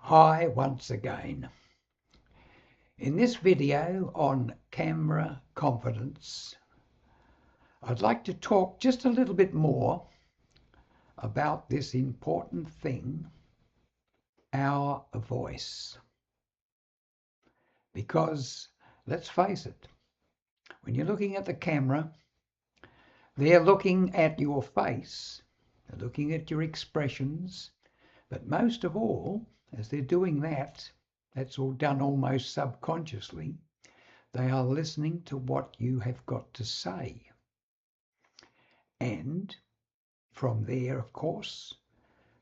Hi once again. In this video on camera confidence, I'd like to talk just a little bit more about this important thing, our voice. Because let's face it, when you're looking at the camera, they're looking at your face, they're looking at your expressions, but most of all, as they're doing that, that's all done almost subconsciously, they are listening to what you have got to say. And from there, of course,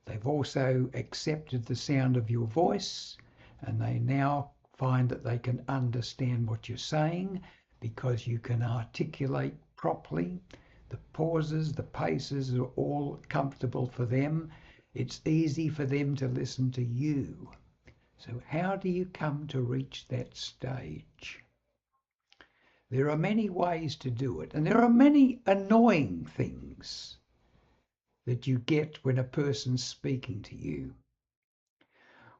they've also accepted the sound of your voice, and they now find that they can understand what you're saying because you can articulate properly. The pauses, the paces are all comfortable for them. It's easy for them to listen to you. So how do you come to reach that stage? There are many ways to do it, and there are many annoying things that you get when a person's speaking to you.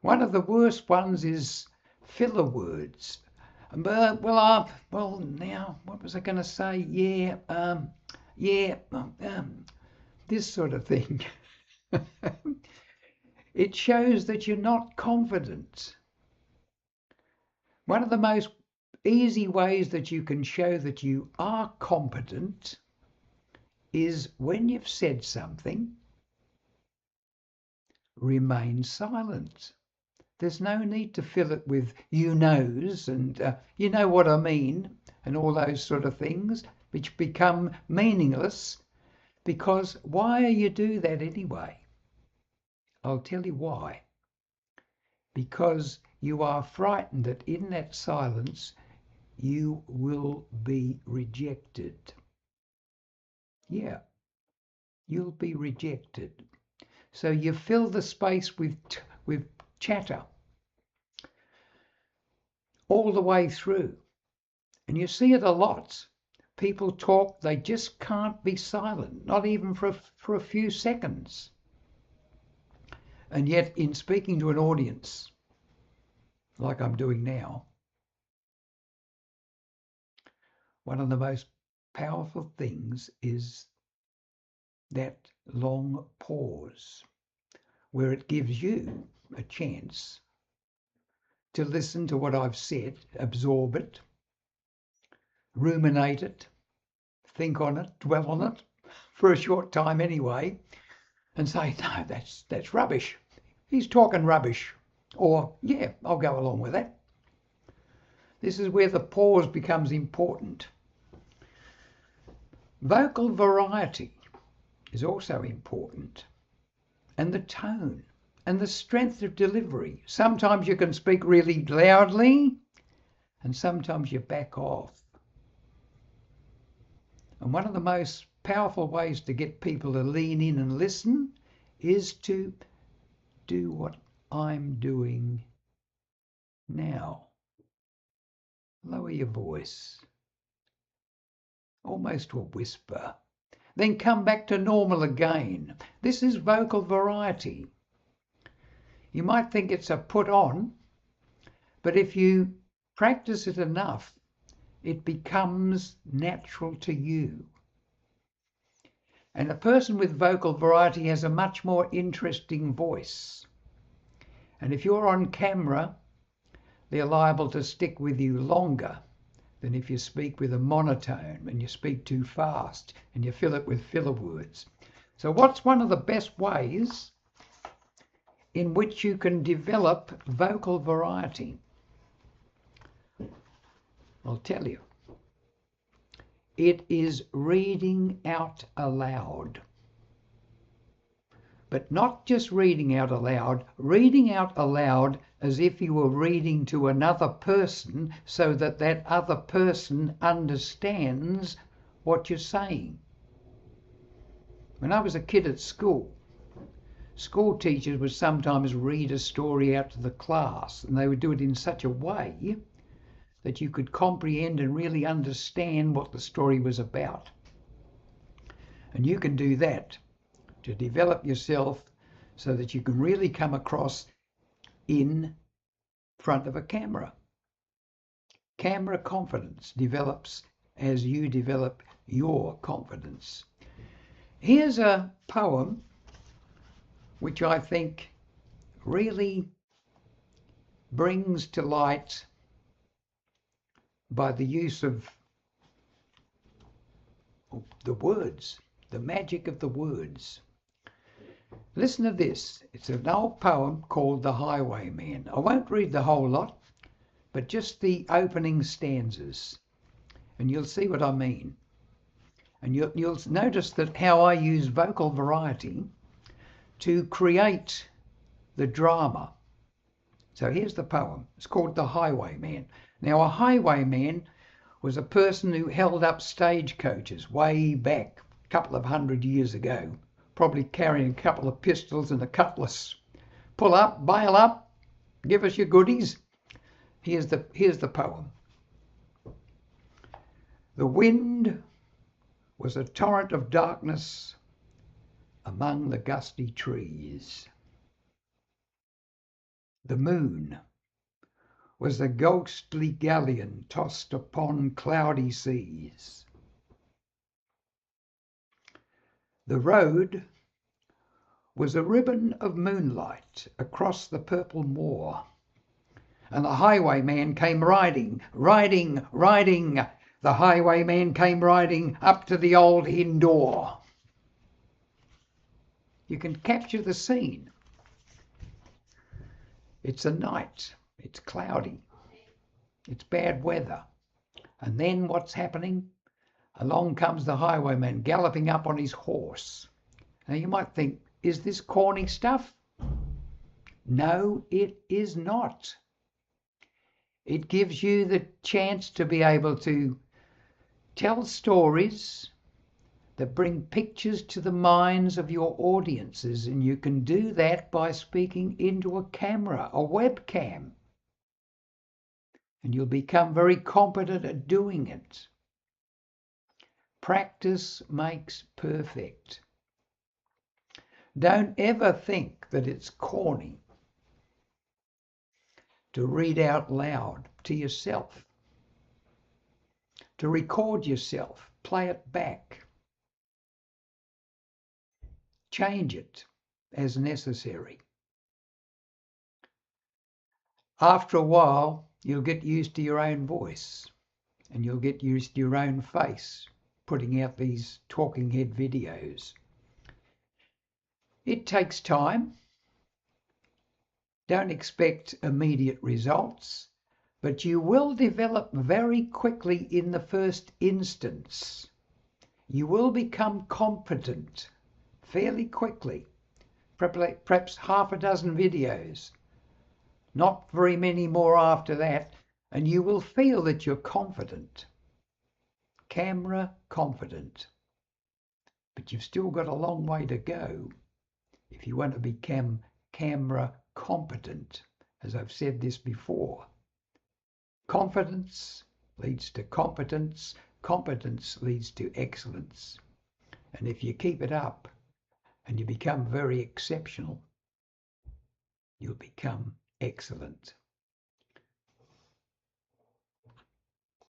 One of the worst ones is filler words. Now, what was I going to say? This sort of thing. It shows that you're not confident. One of the most easy ways that you can show that you are competent is when you've said something, remain silent. There's no need to fill it with you knows and you know what I mean and all those sort of things, which become meaningless, because why you do that anyway? I'll tell you why. Because you are frightened that in that silence you will be rejected. Yeah, you'll be rejected. So you fill the space with chatter all the way through. And you see it a lot. People talk, they just can't be silent, not even for a few seconds. And yet in speaking to an audience, like I'm doing now, one of the most powerful things is that long pause, where it gives you a chance to listen to what I've said, absorb it, ruminate it, think on it, dwell on it, for a short time anyway, and say, no, that's rubbish. He's talking rubbish. Or, yeah, I'll go along with that. This is where the pause becomes important. Vocal variety is also important. And the tone and the strength of delivery. Sometimes you can speak really loudly and sometimes you back off. And one of the most powerful ways to get people to lean in and listen is to do what I'm doing now. Lower your voice, almost to a whisper. Then come back to normal again. This is vocal variety. You might think it's a put on, but if you practice it enough, it becomes natural to you. And a person with vocal variety has a much more interesting voice. And if you're on camera, they're liable to stick with you longer than if you speak with a monotone and you speak too fast and you fill it with filler words. So what's one of the best ways in which you can develop vocal variety? I'll tell you. It is reading out aloud. But not just reading out aloud as if you were reading to another person so that that other person understands what you're saying. When I was a kid at school teachers would sometimes read a story out to the class, and they would do it in such a way that you could comprehend and really understand what the story was about. And you can do that to develop yourself so that you can really come across in front of a camera. Camera confidence develops as you develop your confidence. Here's a poem which I think really brings to light, by the use of the words, the magic of the words. Listen to this. It's an old poem called The Highwayman. I won't read the whole lot, but just the opening stanzas, and you'll see what I mean. And you'll notice that how I use vocal variety to create the drama. So here's the poem. It's called The Highwayman. Now, a highwayman was a person who held up stagecoaches way back a couple of 100 years ago, probably carrying a couple of pistols and a cutlass. Pull up, bail up, give us your goodies. Here's the poem. The wind was a torrent of darkness among the gusty trees. The moon was a ghostly galleon tossed upon cloudy seas. The road was a ribbon of moonlight across the purple moor, and the highwayman came riding, riding, riding. The highwayman came riding up to the old inn door. You can capture the scene. It's a night. It's cloudy. It's bad weather. And then what's happening? Along comes the highwayman galloping up on his horse. Now you might think, is this corny stuff? No, it is not. It gives you the chance to be able to tell stories that bring pictures to the minds of your audiences, and you can do that by speaking into a camera, a webcam. And you'll become very competent at doing it. Practice makes perfect. Don't ever think that it's corny to read out loud to yourself, to record yourself, play it back, change it as necessary. After a while, you'll get used to your own voice, and you'll get used to your own face putting out these talking head videos. It takes time. Don't expect immediate results, but you will develop very quickly in the first instance. You will become competent fairly quickly, perhaps half a dozen videos, not very many more after that, and you will feel that you're confident, camera confident. But you've still got a long way to go if you want to become camera competent, as I've said this before. Confidence leads to competence. Competence leads to excellence. And if you keep it up and you become very exceptional, you'll become excellent.